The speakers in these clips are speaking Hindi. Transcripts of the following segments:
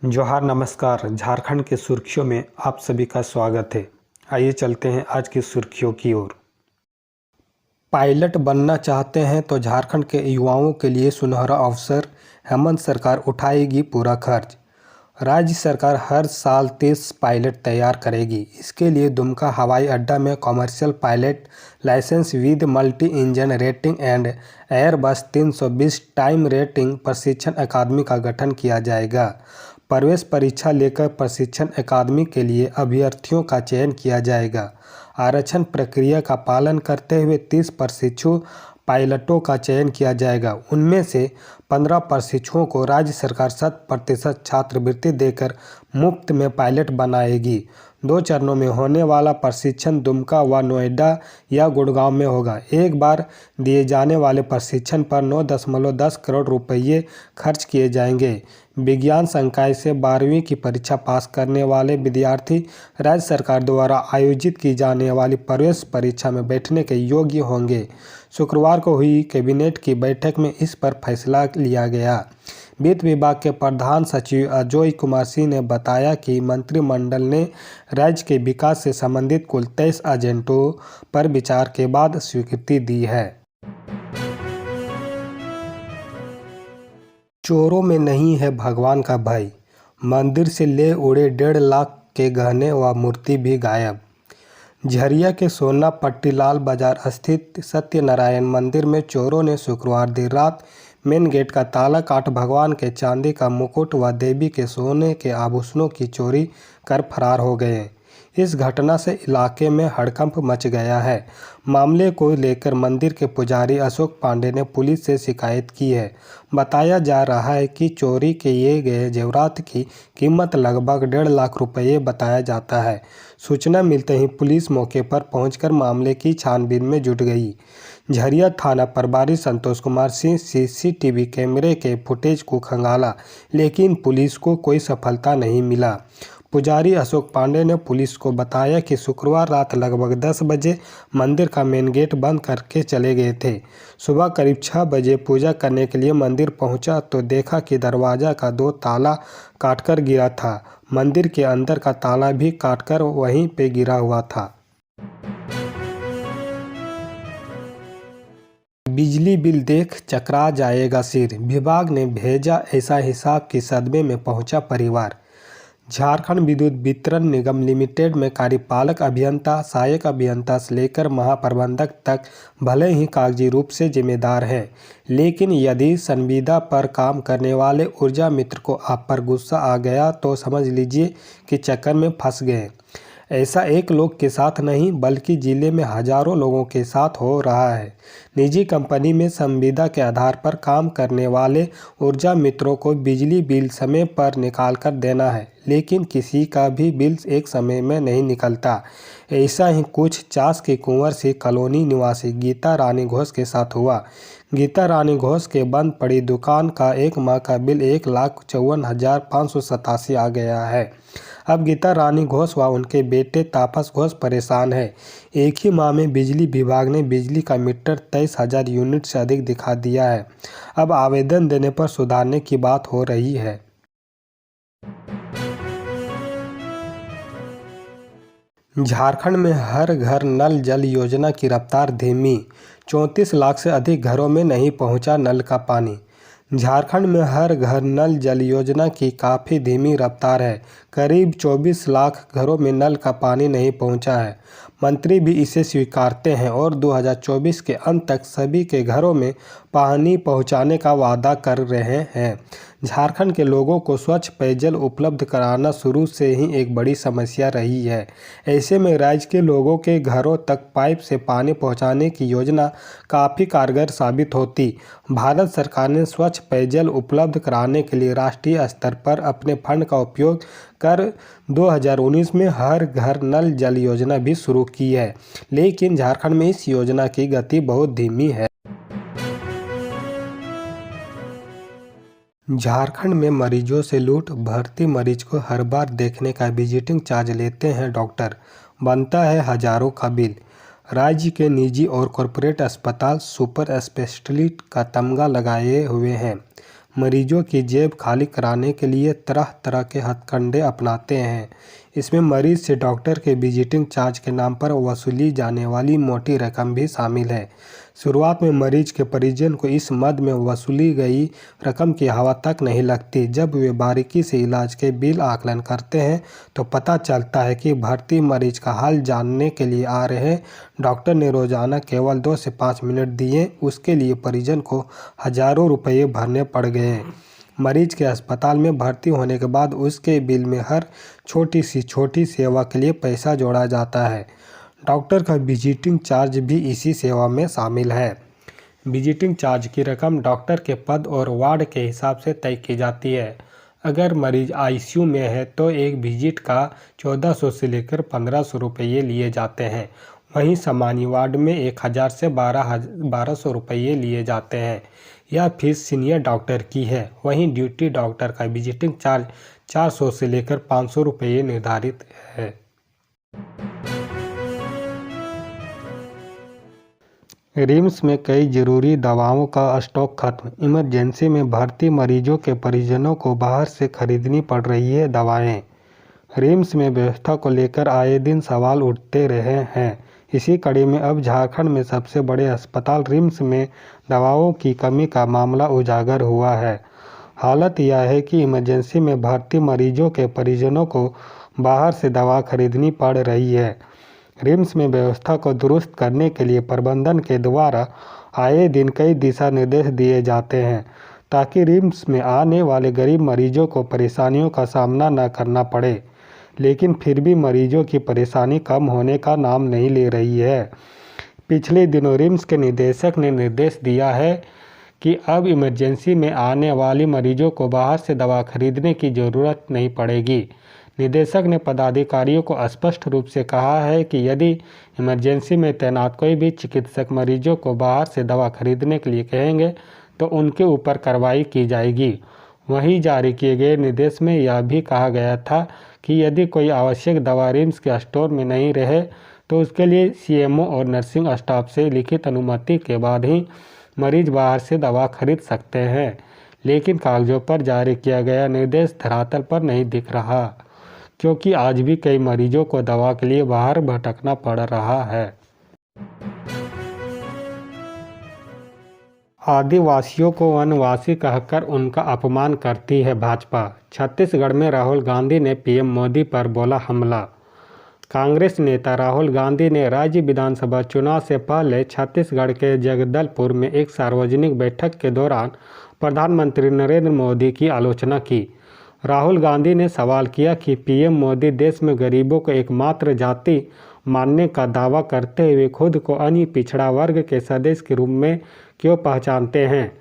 जोहार नमस्कार। झारखंड के सुर्खियों में आप सभी का स्वागत है। आइए चलते हैं आज की सुर्खियों की ओर। पायलट बनना चाहते हैं तो झारखंड के युवाओं के लिए सुनहरा अवसर, हेमंत सरकार उठाएगी पूरा खर्च। राज्य सरकार हर साल 30 पायलट तैयार करेगी। इसके लिए दुमका हवाई अड्डा में commercial pilot licence with multi engine rating and Airbus 320 time rating प्रशिक्षण अकादमी का गठन किया जाएगा। प्रवेश परीक्षा लेकर प्रशिक्षण अकादमी के लिए अभ्यर्थियों का चयन किया जाएगा। आरक्षण प्रक्रिया का पालन करते हुए 30 प्रशिक्षु पायलटों का चयन किया जाएगा। उनमें से 15 प्रशिक्षुओं को राज्य सरकार 100% छात्रवृत्ति देकर मुफ्त में पायलट बनाएगी। 2 चरणों में होने वाला प्रशिक्षण दुमका व नोएडा या गुड़गांव में होगा। एक बार दिए जाने वाले प्रशिक्षण पर 9.10 करोड़ रुपये खर्च किए जाएंगे। विज्ञान संकाय से 12वीं की परीक्षा पास करने वाले विद्यार्थी राज्य सरकार द्वारा आयोजित की जाने वाली प्रवेश परीक्षा में बैठने के योग्य होंगे। शुक्रवार को हुई कैबिनेट की बैठक में इस पर फैसला लिया गया। वित्त विभाग के प्रधान सचिव अजय कुमार सिंह ने बताया कि मंत्रिमंडल ने राज्य के विकास से संबंधित कुल 23 एजेंडों पर विचार के बाद स्वीकृति दी है। चोरों में नहीं है भगवान का भय, मंदिर से ले उड़े 1.5 लाख के गहने व मूर्ति भी गायब। झरिया के सोना पट्टीलाल बाजार स्थित सत्यनारायण मंदिर में चोरों ने शुक्रवार देर रात मेन गेट का ताला काट भगवान के चांदी का मुकुट व देवी के सोने के आभूषणों की चोरी कर फरार हो गए। इस घटना से इलाके में हड़कंप मच गया है। मामले को लेकर मंदिर के पुजारी अशोक पांडे ने पुलिस से शिकायत की है। बताया जा रहा है कि चोरी किए गए जेवरात की कीमत लगभग 1.5 लाख रुपये बताया जाता है। सूचना मिलते ही पुलिस मौके पर पहुंचकर मामले की छानबीन में जुट गई। झरिया थाना प्रभारी संतोष कुमार सिंह सीसीटीवी कैमरे के फुटेज को खंगाला, लेकिन पुलिस को कोई सफलता नहीं मिला। पुजारी अशोक पांडे ने पुलिस को बताया कि शुक्रवार रात लगभग 10 बजे मंदिर का मेन गेट बंद करके चले गए थे। सुबह करीब 6 बजे पूजा करने के लिए मंदिर पहुंचा तो देखा कि दरवाजा का 2 ताला काटकर गिरा था। मंदिर के अंदर का ताला भी काटकर वहीं पे गिरा हुआ था। बिजली बिल देख चकरा जाएगा सिर, विभाग ने भेजा ऐसा हिसाब कि सदमे में पहुंचा परिवार। झारखंड विद्युत वितरण निगम लिमिटेड में कार्यपालक अभियंता, सहायक अभियंता से लेकर महाप्रबंधक तक भले ही कागजी रूप से जिम्मेदार हैं, लेकिन यदि संविदा पर काम करने वाले ऊर्जा मित्र को आप पर गुस्सा आ गया तो समझ लीजिए कि चक्कर में फंस गए। ऐसा एक लोग के साथ नहीं बल्कि जिले में हजारों लोगों के साथ हो रहा है। निजी कंपनी में संविदा के आधार पर काम करने वाले ऊर्जा मित्रों को बिजली बिल समय पर निकाल कर देना है, लेकिन किसी का भी बिल एक समय में नहीं निकलता। ऐसा ही कुछ चास के कुंवर सी कॉलोनी निवासी गीता रानी घोष के साथ हुआ। गीता रानी घोष के बंद पड़ी दुकान का 1 माह का बिल 1,54,587 आ गया है। अब गीता रानी घोष व उनके बेटे तापस घोष परेशान है। एक ही माह में बिजली विभाग ने बिजली का मीटर 23,000 यूनिट से अधिक दिखा दिया है। अब आवेदन देने पर सुधारने की बात हो रही है। झारखंड में हर घर नल जल योजना की रफ्तार धीमी, 34 लाख से अधिक घरों में नहीं पहुंचा नल का पानी। झारखंड में हर घर नल जल योजना की काफ़ी धीमी रफ्तार है। करीब 24 लाख घरों में नल का पानी नहीं पहुंचा है। मंत्री भी इसे स्वीकारते हैं और 2024 के अंत तक सभी के घरों में पानी पहुंचाने का वादा कर रहे हैं। झारखंड के लोगों को स्वच्छ पेयजल उपलब्ध कराना शुरू से ही एक बड़ी समस्या रही है। ऐसे में राज्य के लोगों के घरों तक पाइप से पानी पहुंचाने की योजना काफ़ी कारगर साबित होती। भारत सरकार ने स्वच्छ पेयजल उपलब्ध कराने के लिए राष्ट्रीय स्तर पर अपने फंड का उपयोग कर 2019 में हर घर नल जल योजना भी शुरू की है, लेकिन झारखंड में इस योजना की गति बहुत धीमी है। झारखंड में मरीजों से लूट, भर्ती मरीज को हर बार देखने का विजिटिंग चार्ज लेते हैं डॉक्टर, बनता है हजारों का बिल। राज्य के निजी और कॉरपोरेट अस्पताल सुपर स्पेशलिटी का तमगा लगाए हुए हैं। मरीजों की जेब खाली कराने के लिए तरह तरह के हथकंडे अपनाते हैं। इसमें मरीज से डॉक्टर के विजिटिंग चार्ज के नाम पर वसूली जाने वाली मोटी रकम भी शामिल है। शुरुआत में मरीज के परिजन को इस मद में वसूली गई रकम की हवा तक नहीं लगती। जब वे बारीकी से इलाज के बिल आकलन करते हैं तो पता चलता है कि भर्ती मरीज का हाल जानने के लिए आ रहे डॉक्टर ने रोजाना केवल 2 से 5 मिनट दिए, उसके लिए परिजन को हजारों रुपये भरने पड़ गए। मरीज के अस्पताल में भर्ती होने के बाद उसके बिल में हर छोटी सेवा के लिए पैसा जोड़ा जाता है। डॉक्टर का विजिटिंग चार्ज भी इसी सेवा में शामिल है। विजिटिंग चार्ज की रकम डॉक्टर के पद और वार्ड के हिसाब से तय की जाती है। अगर मरीज आईसीयू में है तो एक विजिट का 1400 से लेकर 1500 रुपये लिए जाते हैं। वहीं सामान्य वार्ड में 1000 से 1200 रुपये लिए जाते हैं। यह फीस सीनियर डॉक्टर की है। वहीं ड्यूटी डॉक्टर का विजिटिंग चार्ज 400 से लेकर 500 रुपये निर्धारित है। रिम्स में कई जरूरी दवाओं का स्टॉक खत्म। इमरजेंसी में भर्ती मरीजों के परिजनों को बाहर से खरीदनी पड़ रही है दवाएं। रिम्स में व्यवस्था को लेकर आए दिन सवाल उठते रहे हैं। इसी कड़ी में अब झारखंड में सबसे बड़े अस्पताल रिम्स में दवाओं की कमी का मामला उजागर हुआ है। हालत यह है कि इमरजेंसी में भर्ती मरीजों के परिजनों को बाहर से दवा खरीदनी पड़ रही है। रिम्स में व्यवस्था को दुरुस्त करने के लिए प्रबंधन के द्वारा आए दिन कई दिशा निर्देश दिए जाते हैं ताकि रिम्स में आने वाले गरीब मरीजों को परेशानियों का सामना न करना पड़े, लेकिन फिर भी मरीजों की परेशानी कम होने का नाम नहीं ले रही है। पिछले दिनों रिम्स के निदेशक ने निर्देश दिया है कि अब इमरजेंसी में आने वाली मरीजों को बाहर से दवा खरीदने की ज़रूरत नहीं पड़ेगी। निदेशक ने पदाधिकारियों को स्पष्ट रूप से कहा है कि यदि इमरजेंसी में तैनात कोई भी चिकित्सक मरीजों को बाहर से दवा खरीदने के लिए कहेंगे तो उनके ऊपर कार्रवाई की जाएगी। वहीं जारी किए गए निर्देश में यह भी कहा गया था कि यदि कोई आवश्यक दवा रिम्स के स्टोर में नहीं रहे तो उसके लिए सीएमओ और नर्सिंग स्टाफ से लिखित अनुमति के बाद ही मरीज बाहर से दवा खरीद सकते हैं। लेकिन कागजों पर जारी किया गया निर्देश धरातल पर नहीं दिख रहा, क्योंकि आज भी कई मरीजों को दवा के लिए बाहर भटकना पड़ रहा है। आदिवासियों को वनवासी कहकर उनका अपमान करती है भाजपा। छत्तीसगढ़ में राहुल गांधी ने पीएम मोदी पर बोला हमला। कांग्रेस नेता राहुल गांधी ने राज्य विधानसभा चुनाव से पहले छत्तीसगढ़ के जगदलपुर में एक सार्वजनिक बैठक के दौरान प्रधानमंत्री नरेंद्र मोदी की आलोचना की। राहुल गांधी ने सवाल किया कि पीएम मोदी देश में गरीबों को एकमात्र जाति मानने का दावा करते हुए खुद को अन्य पिछड़ा वर्ग के सदस्य के रूप में क्यों पहचानते हैं।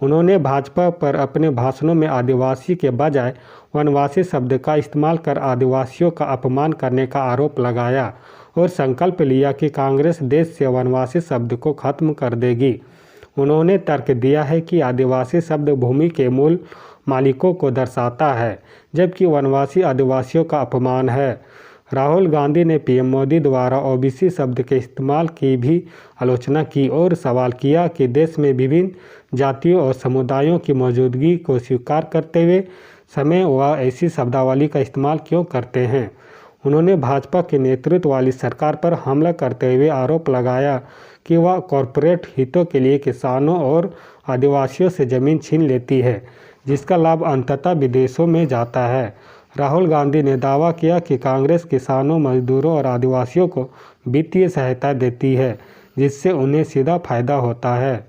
उन्होंने भाजपा पर अपने भाषणों में आदिवासी के बजाय वनवासी शब्द का इस्तेमाल कर आदिवासियों का अपमान करने का आरोप लगाया और संकल्प लिया कि कांग्रेस देश से वनवासी शब्द को खत्म कर देगी। उन्होंने तर्क दिया है कि आदिवासी शब्द भूमि के मूल मालिकों को दर्शाता है, जबकि वनवासी आदिवासियों का अपमान है। राहुल गांधी ने पीएम मोदी द्वारा ओबीसी शब्द के इस्तेमाल की भी आलोचना की और सवाल किया कि देश में विभिन्न जातियों और समुदायों की मौजूदगी को स्वीकार करते हुए समय वह ऐसी शब्दावली का इस्तेमाल क्यों करते हैं। उन्होंने भाजपा के नेतृत्व वाली सरकार पर हमला करते हुए आरोप लगाया कि वह कॉरपोरेट हितों के लिए किसानों और आदिवासियों से जमीन छीन लेती है, जिसका लाभ अंततः विदेशों में जाता है। राहुल गांधी ने दावा किया कि कांग्रेस किसानों, मजदूरों और आदिवासियों को वित्तीय सहायता देती है, जिससे उन्हें सीधा फायदा होता है।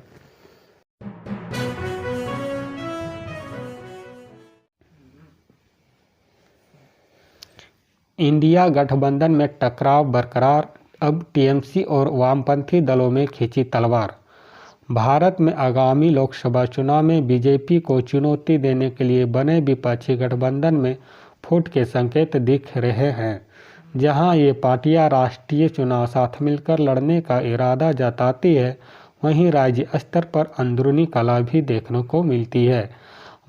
इंडिया गठबंधन में टकराव बरकरार, अब टीएमसी और वामपंथी दलों में खींची तलवार। भारत में आगामी लोकसभा चुनाव में बीजेपी को चुनौती देने के लिए बने विपक्षी गठबंधन में फूट के संकेत दिख रहे हैं। जहां ये पार्टियां राष्ट्रीय चुनाव साथ मिलकर लड़ने का इरादा जताती है, वहीं राज्य स्तर पर अंदरूनी कलह भी देखने को मिलती है।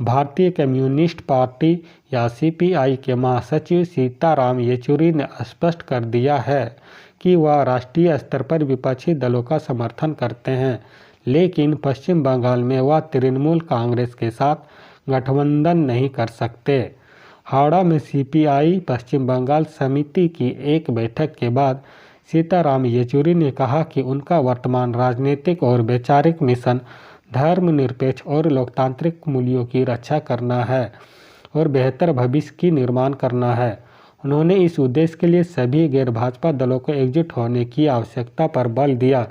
भारतीय कम्युनिस्ट पार्टी या सीपीआई के महासचिव सीताराम येचुरी ने स्पष्ट कर दिया है कि वह राष्ट्रीय स्तर पर विपक्षी दलों का समर्थन करते हैं, लेकिन पश्चिम बंगाल में वह तृणमूल कांग्रेस के साथ गठबंधन नहीं कर सकते। हावड़ा में सीपीआई पश्चिम बंगाल समिति की एक बैठक के बाद सीताराम येचुरी ने कहा कि उनका वर्तमान राजनीतिक और वैचारिक मिशन धर्मनिरपेक्ष और लोकतांत्रिक मूल्यों की रक्षा करना है और बेहतर भविष्य की निर्माण करना है। उन्होंने इस उद्देश्य के लिए सभी गैर भाजपा दलों को एकजुट होने की आवश्यकता पर बल दिया।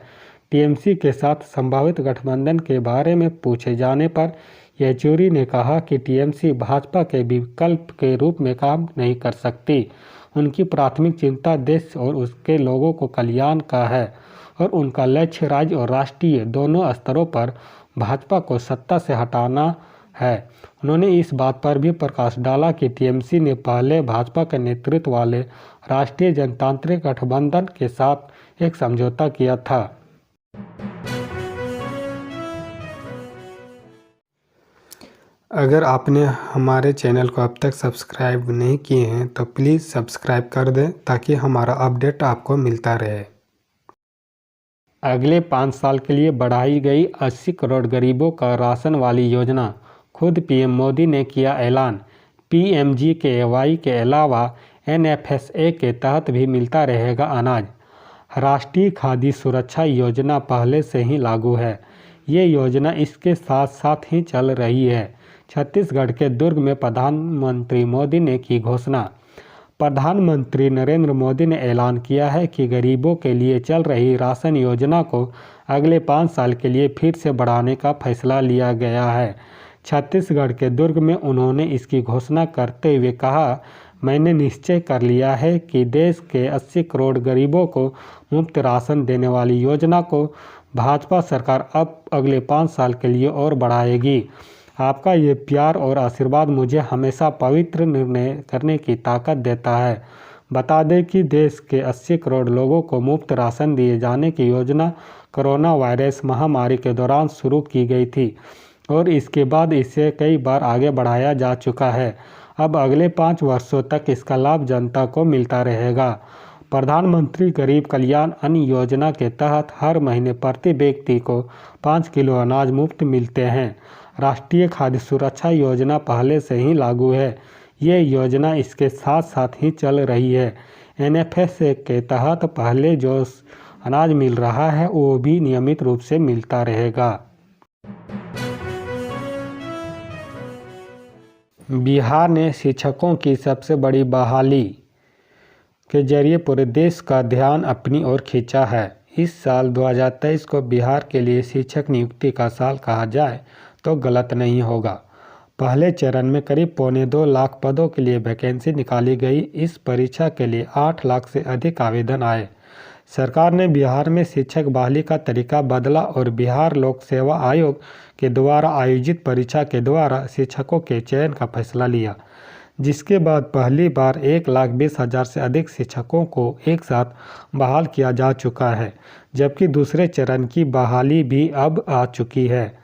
टीएमसी के साथ संभावित गठबंधन के बारे में पूछे जाने पर येचुरी ने कहा कि टीएमसी भाजपा के विकल्प के रूप में काम नहीं कर सकती। उनकी प्राथमिक चिंता देश और उसके लोगों को कल्याण का है और उनका लक्ष्य राज्य और राष्ट्रीय दोनों स्तरों पर भाजपा को सत्ता से हटाना है। उन्होंने इस बात पर भी प्रकाश डाला कि टीएमसी ने पहले भाजपा के नेतृत्व वाले राष्ट्रीय जनतांत्रिक गठबंधन के साथ एक समझौता किया था। अगर आपने हमारे चैनल को अब तक सब्सक्राइब नहीं किए हैं तो प्लीज़ सब्सक्राइब कर दें ताकि हमारा अपडेट आपको मिलता रहे। अगले 5 साल के लिए बढ़ाई गई 80 करोड़ गरीबों का राशन वाली योजना। खुद पीएम मोदी ने किया ऐलान। पीएमजीकेवाई के अलावा एनएफएसए के तहत भी मिलता रहेगा अनाज। राष्ट्रीय खाद्य सुरक्षा योजना पहले से ही लागू है। ये योजना इसके साथ साथ ही चल रही है। छत्तीसगढ़ के दुर्ग में प्रधानमंत्री मोदी ने की घोषणा। प्रधानमंत्री नरेंद्र मोदी ने ऐलान किया है कि गरीबों के लिए चल रही राशन योजना को अगले 5 साल के लिए फिर से बढ़ाने का फैसला लिया गया है। छत्तीसगढ़ के दुर्ग में उन्होंने इसकी घोषणा करते हुए कहा, मैंने निश्चय कर लिया है कि देश के 80 करोड़ गरीबों को मुफ्त राशन देने वाली योजना को भाजपा सरकार अब अगले 5 साल के लिए और बढ़ाएगी। आपका ये प्यार और आशीर्वाद मुझे हमेशा पवित्र निर्णय करने की ताकत देता है। बता दें कि देश के 80 करोड़ लोगों को मुफ्त राशन दिए जाने की योजना कोरोना वायरस महामारी के दौरान शुरू की गई थी और इसके बाद इसे कई बार आगे बढ़ाया जा चुका है। अब अगले 5 वर्षों तक इसका लाभ जनता को मिलता रहेगा। प्रधानमंत्री गरीब कल्याण अन्न योजना के तहत हर महीने प्रति व्यक्ति को 5 किलो अनाज मुफ्त मिलते हैं। राष्ट्रीय खाद्य सुरक्षा योजना पहले से ही लागू है। ये योजना इसके साथ साथ ही चल रही है। एनएफएसए के तहत पहले जो अनाज मिल रहा है वो भी नियमित रूप से मिलता रहेगा। बिहार ने शिक्षकों की सबसे बड़ी बहाली के जरिए पूरे देश का ध्यान अपनी ओर खींचा है। इस साल 2023 को बिहार के लिए शिक्षक नियुक्ति का साल कहा जाए तो गलत नहीं होगा। पहले चरण में करीब 1.25 लाख पदों के लिए वैकेंसी निकाली गई। इस परीक्षा के लिए 8 लाख से अधिक आवेदन आए। सरकार ने बिहार में शिक्षक बहाली का तरीका बदला और बिहार लोक सेवा आयोग के द्वारा आयोजित परीक्षा के द्वारा शिक्षकों के चयन का फैसला लिया, जिसके बाद पहली बार 1,20,000 से अधिक शिक्षकों को एक साथ बहाल किया जा चुका है, जबकि दूसरे चरण की बहाली भी अब आ चुकी है।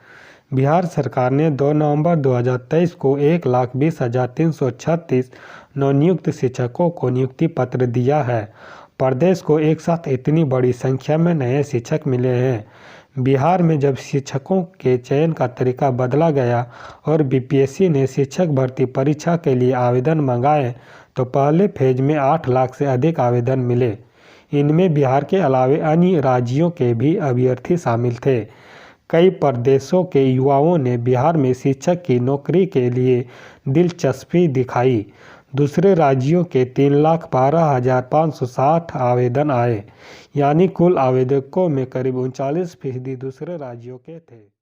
बिहार सरकार ने 2 नवंबर 2023 को 1,20,336 नवनियुक्त शिक्षकों को नियुक्ति पत्र दिया है। प्रदेश को एक साथ इतनी बड़ी संख्या में नए शिक्षक मिले हैं। बिहार में जब शिक्षकों के चयन का तरीका बदला गया और बीपीएससी ने शिक्षक भर्ती परीक्षा के लिए आवेदन मंगाए तो पहले फेज में 8 लाख से अधिक आवेदन मिले। इनमें बिहार के अलावे अन्य राज्यों के भी अभ्यर्थी शामिल थे। कई प्रदेशों के युवाओं ने बिहार में शिक्षक की नौकरी के लिए दिलचस्पी दिखाई। दूसरे राज्यों के 3,12,560 आवेदन आए, यानी कुल आवेदकों में करीब 39% दूसरे राज्यों के थे।